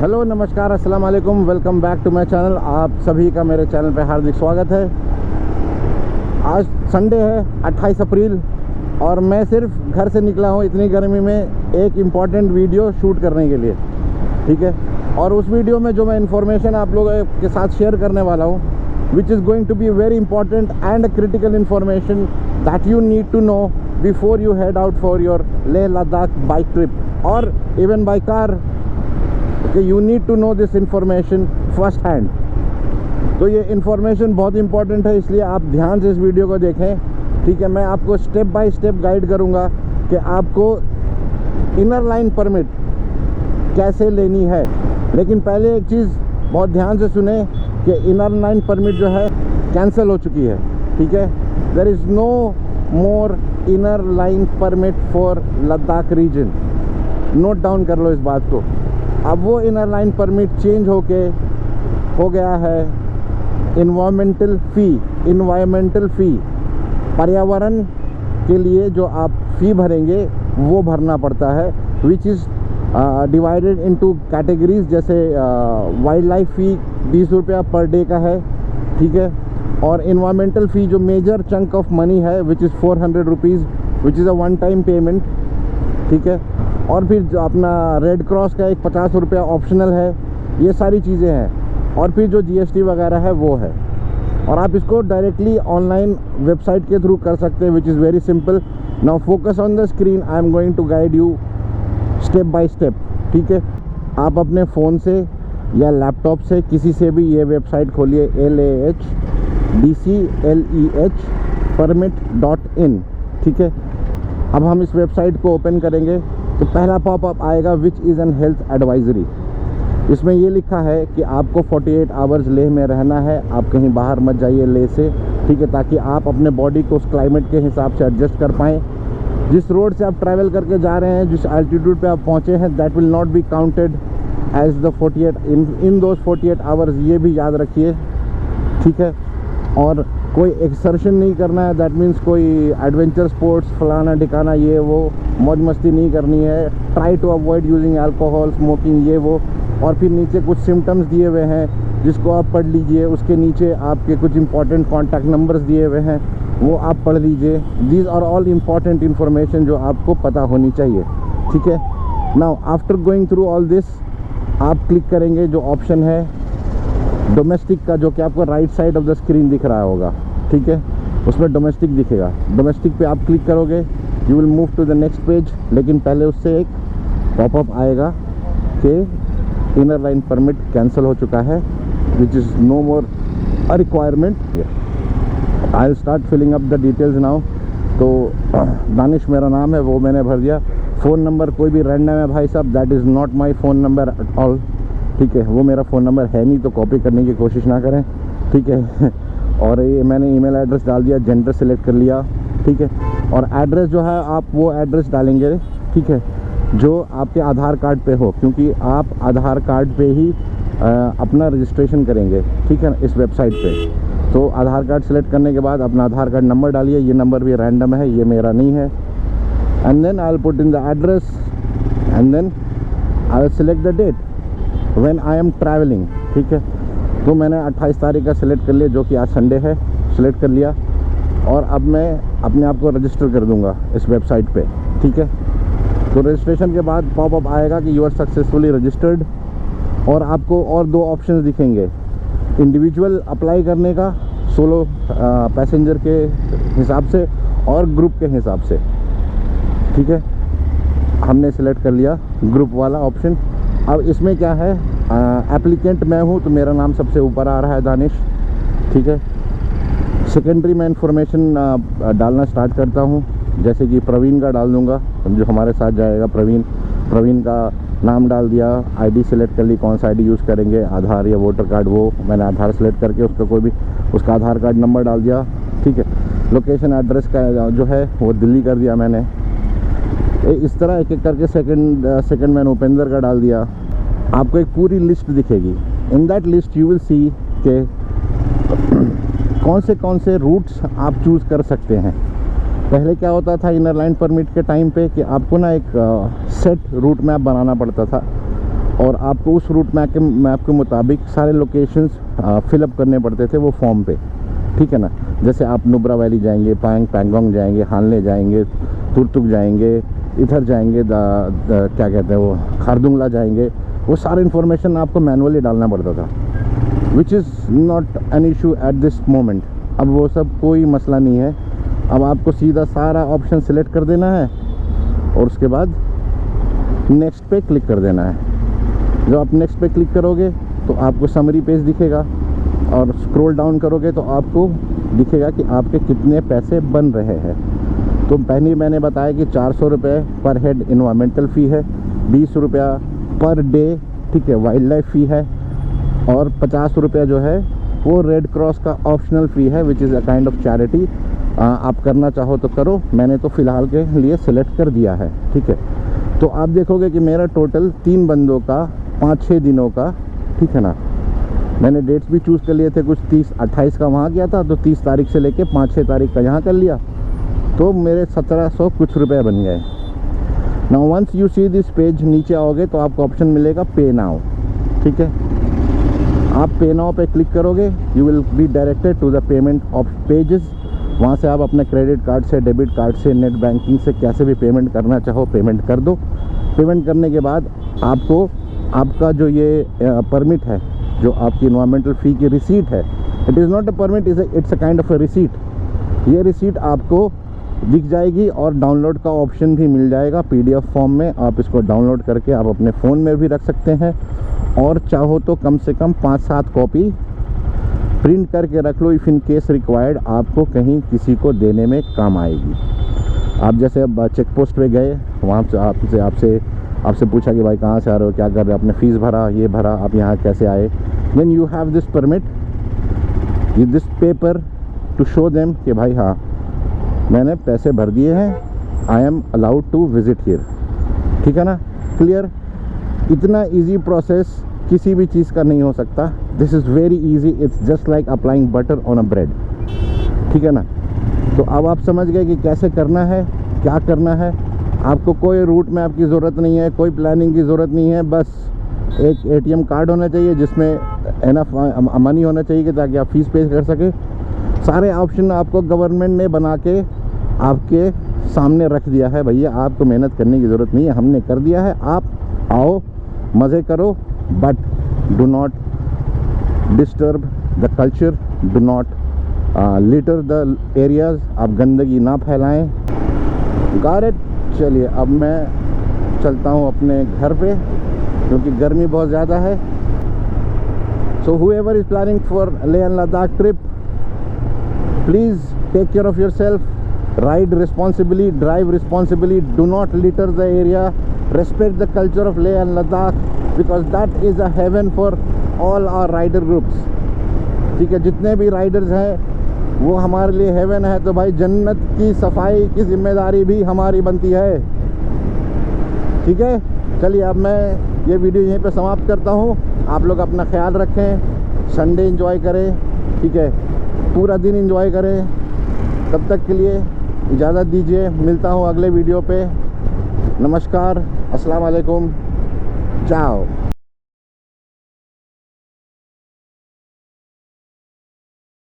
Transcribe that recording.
Hello नमस्कार अस्सलाम वालेकुम, welcome back to my channel. आप सभी का मेरे चैनल पे हार्दिक स्वागत है। आज संडे है 28 अप्रैल और मैं सिर्फ घर से निकला हूँ इतनी गर्मी में एक इम्पॉर्टेंट वीडियो शूट करने के लिए, ठीक है। और उस वीडियो में जो मैं इन्फॉर्मेशन आप लोगों के साथ शेयर करने वाला हूँ, which is going to be very important and critical information that you need to know before you head out for your Leh Ladakh bike trip और even by car. You need to know this information first hand. तो ये information बहुत important है, इसलिए आप ध्यान से इस वीडियो को देखें, ठीक है। मैं आपको स्टेप बाय स्टेप गाइड करूंगा कि आपको इनर लाइन परमिट कैसे लेनी है। लेकिन पहले एक चीज़ बहुत ध्यान से सुने कि इनर लाइन परमिट जो है कैंसिल हो चुकी है, ठीक है। There is no more inner line permit for Ladakh region. Note down कर लो इस बात को। अब वो इनर लाइन परमिट चेंज हो गया है इन्वायरमेंटल फ़ी। पर्यावरण के लिए जो आप फ़ी भरेंगे वो भरना पड़ता है, which is divided into categories. जैसे वाइल्ड लाइफ फ़ी 20 रुपया पर डे का है, ठीक है। और इन्वायरमेंटल फ़ी जो मेजर चंक ऑफ मनी है which is 400 rupees, which is a one time payment, ठीक है। और फिर जो अपना रेड क्रॉस का एक 50 रुपया ऑप्शनल है। ये सारी चीज़ें हैं। और फिर जो GST वगैरह है वो है। और आप इसको डायरेक्टली ऑनलाइन वेबसाइट के थ्रू कर सकते हैं, which is very simple. Now focus on the screen, I am going to guide you step by step, ठीक है। आप अपने फ़ोन से या लैपटॉप से किसी से भी ये वेबसाइट खोलिए, LAHDCLEH permit.in, ठीक है। अब हम इस वेबसाइट को ओपन करेंगे तो पहला पॉपअप आएगा which is an health advisory. इसमें ये लिखा है कि आपको 48 आवर्स लेह में रहना है, आप कहीं बाहर मत जाइए लेह से, ठीक है, ताकि आप अपने बॉडी को उस क्लाइमेट के हिसाब से एडजस्ट कर पाएँ। जिस रोड से आप ट्रैवल करके जा रहे हैं, जिस एल्टीट्यूड पे आप पहुँचे हैं, that will not be counted as the 48 in those 48 hours. ये भी याद रखिए, ठीक है। और कोई एक्सर्शन नहीं करना है, दैट मीन्स कोई एडवेंचर स्पोर्ट्स फलाना ठिकाना ये वो मौज मस्ती नहीं करनी है। Try to avoid using alcohol, smoking, ये वो। और फिर नीचे कुछ सिम्टम्स दिए हुए हैं जिसको आप पढ़ लीजिए। उसके नीचे आपके कुछ इंपॉर्टेंट कॉन्टैक्ट नंबर्स दिए हुए हैं, वो आप पढ़ लीजिए। These are all important information जो आपको पता होनी चाहिए, ठीक है। Now after going through all this, आप क्लिक करेंगे जो ऑप्शन है डोमेस्टिक का, जो कि आपको right side of the screen दिख रहा होगा, ठीक है। उसमें डोमेस्टिक दिखेगा। डोमेस्टिक पे आप क्लिक करोगे, you will move to the next page. लेकिन पहले उससे एक पॉपअप आएगा कि इनर लाइन परमिट कैंसिल हो चुका है, which is no more a requirement. I will start filling up the details now. तो दानिश मेरा नाम है, वो मैंने भर दिया। फ़ोन नंबर कोई भी रैंडम है भाई साहब, that is not my phone number at all, ठीक है। वो मेरा फ़ोन नंबर है नहीं, तो कॉपी करने की कोशिश ना करें, ठीक है। और ये मैंने ईमेल एड्रेस डाल दिया, जेंडर सेलेक्ट कर लिया, ठीक है। और एड्रेस जो है आप वो एड्रेस डालेंगे, ठीक है, जो आपके आधार कार्ड पे हो, क्योंकि आप आधार कार्ड पे ही अपना रजिस्ट्रेशन करेंगे, ठीक है, इस वेबसाइट पे। तो आधार कार्ड सेलेक्ट करने के बाद अपना आधार कार्ड नंबर डालिए। ये नंबर भी रैंडम है, ये मेरा नहीं है। And then I will put in the address and then I will select the date when I am travelling, ठीक है। तो मैंने 28 तारीख का सिलेक्ट कर लिया, जो कि आज संडे है, सिलेक्ट कर लिया। और अब मैं अपने आप को रजिस्टर कर दूंगा इस वेबसाइट पे, ठीक है। तो रजिस्ट्रेशन के बाद पॉपअप आएगा कि यू आर सक्सेसफुली रजिस्टर्ड। और आपको और दो ऑप्शंस दिखेंगे, इंडिविजुअल अप्लाई करने का सोलो पैसेंजर के हिसाब से और ग्रुप के हिसाब से, ठीक है। हमने सेलेक्ट कर लिया ग्रुप वाला ऑप्शन। अब इसमें क्या है, एप्लीकेंट मैं हूँ तो मेरा नाम सबसे ऊपर आ रहा है, दानिश, ठीक है। सेकेंडरी मैं इन्फॉर्मेशन डालना स्टार्ट करता हूँ, जैसे कि प्रवीण का डाल दूँगा, जो हमारे साथ जाएगा प्रवीण का नाम डाल दिया। आईडी सेलेक्ट कर ली, कौन सा आईडी यूज़ करेंगे, आधार या वोटर कार्ड। वो मैंने आधार सेलेक्ट करके उसका कोई भी उसका आधार कार्ड नंबर डाल दिया, ठीक है। लोकेशन एड्रेस का जो है वो दिल्ली कर दिया मैंने। इस तरह एक एक करके सेकंड मैंने उपेंद्र का डाल दिया। आपको एक पूरी लिस्ट दिखेगी। In that list you will see के कौन से रूट्स आप चूज़ कर सकते हैं। पहले क्या होता था इनर लाइन परमिट के टाइम पे कि आपको ना एक सेट रूट मैप बनाना पड़ता था। और आपको उस रूट मैप के मुताबिक सारे लोकेशंस फिलअप करने पड़ते थे वो फॉर्म पे, ठीक है ना। जैसे आप नुब्रा वैली जाएंगे, पैंगोंग जाएंगे, हानले जाएंगे, तुरतुक जाएंगे, इधर जाएंगे क्या कहते हैं वो खारदुंगला जाएंगे, वो सारा इन्फॉर्मेशन आपको मैनुअली डालना पड़ता था, which is not an issue at this moment. अब वो सब कोई मसला नहीं है। अब आपको सीधा सारा ऑप्शन सिलेक्ट कर देना है और उसके बाद नेक्स्ट पे क्लिक कर देना है। जब आप नेक्स्ट पे क्लिक करोगे तो आपको समरी पेज दिखेगा और स्क्रॉल डाउन करोगे तो आपको दिखेगा कि आपके कितने पैसे बन रहे हैं। तो पहले मैंने बताया कि 400 रुपये पर हेड इन्वायरमेंटल फ़ी है, 20 रुपया पर डे, ठीक है, वाइल्ड लाइफ फ़ी है, और 50 रुपया जो है वो रेड क्रॉस का ऑप्शनल फ़ी है, which is a kind of charity. आप करना चाहो तो करो, मैंने तो फ़िलहाल के लिए सिलेक्ट कर दिया है, ठीक है। तो आप देखोगे कि मेरा टोटल 3 बंदों का 5-6 दिनों का, ठीक है ना। मैंने डेट्स भी चूज़ कर लिए थे, कुछ 30-28 का वहाँ गया था, तो 30 तारीख से लेके 5-6 तारीख का यहाँ कर लिया, तो मेरे 1700 कुछ रुपए बन गए। Now once you see this page, नीचे आओगे तो आपको ऑप्शन मिलेगा पे नाउ, ठीक है। आप पे नाउ पे क्लिक करोगे, you will be directed to the payment of pages. वहाँ से आप अपने क्रेडिट कार्ड से, डेबिट कार्ड से, नेट बैंकिंग से कैसे भी पेमेंट करना चाहो पेमेंट कर दो। पेमेंट करने के बाद आपको आपका जो ये परमिट है, जो आपकी इन्वायरमेंटल फ़ी की रिसीट है, it is not a permit, it's a kind of a receipt. ये रिसीट आपको दिख जाएगी और डाउनलोड का ऑप्शन भी मिल जाएगा PDF फॉर्म में। आप इसको डाउनलोड करके आप अपने फ़ोन में भी रख सकते हैं, और चाहो तो कम से कम 5-7 कॉपी प्रिंट करके रख लो, इफ़ इन केस रिक्वायर्ड, आपको कहीं किसी को देने में काम आएगी। आप जैसे अब चेक पोस्ट पे गए, वहाँ से आपसे पूछा कि भाई कहाँ से आ रहे हो, क्या कर रहे हो, आपने फ़ीस भरा, ये भरा, आप यहाँ कैसे आए, then you have this permit, this paper to show them कि भाई हाँ मैंने पैसे भर दिए हैं, I am allowed to visit here, ठीक है ना। क्लियर। इतना इजी प्रोसेस किसी भी चीज़ का नहीं हो सकता। This is very easy, it's just like applying butter on a bread, ठीक है ना। तो अब आप समझ गए कि कैसे करना है, क्या करना है। आपको कोई रूट में आपकी ज़रूरत नहीं है, कोई प्लानिंग की ज़रूरत नहीं है, बस एक ATM कार्ड होना चाहिए जिसमें एनफ मनी होना चाहिए कि ताकि आप फीस पे कर सकें। सारे ऑप्शन आपको गवर्नमेंट ने बना के आपके सामने रख दिया है, भैया आपको मेहनत करने की ज़रूरत नहीं है, हमने कर दिया है। आप आओ, मज़े करो, but do not disturb the culture, do not litre the areas, आप गंदगी ना फैलाएं। Got it. चलिए अब मैं चलता हूँ अपने घर पे, क्योंकि गर्मी बहुत ज़्यादा है। सो whoever is planning for Leh and Ladakh trip, please take care of yourself, ride responsibly, drive responsibly, do not litter the area, respect the culture of Leh and Ladakh, because that is a heaven for all our rider groups, ठीक है। जितने भी Riders हैं वो हमारे लिए haven है, तो भाई जन्नत की सफाई की जिम्मेदारी भी हमारी बनती है, ठीक है। चलिए अब मैं ये वीडियो यहीं पे समाप्त करता हूँ। आप लोग अपना ख्याल रखें, संडे एंजॉय करें, ठीक है, पूरा दिन एंजॉय करें। तब तक के लिए इजाज़त दीजिए, मिलता हूँ अगले वीडियो पे। नमस्कार, अस्सलाम वालेकुम, चाओ।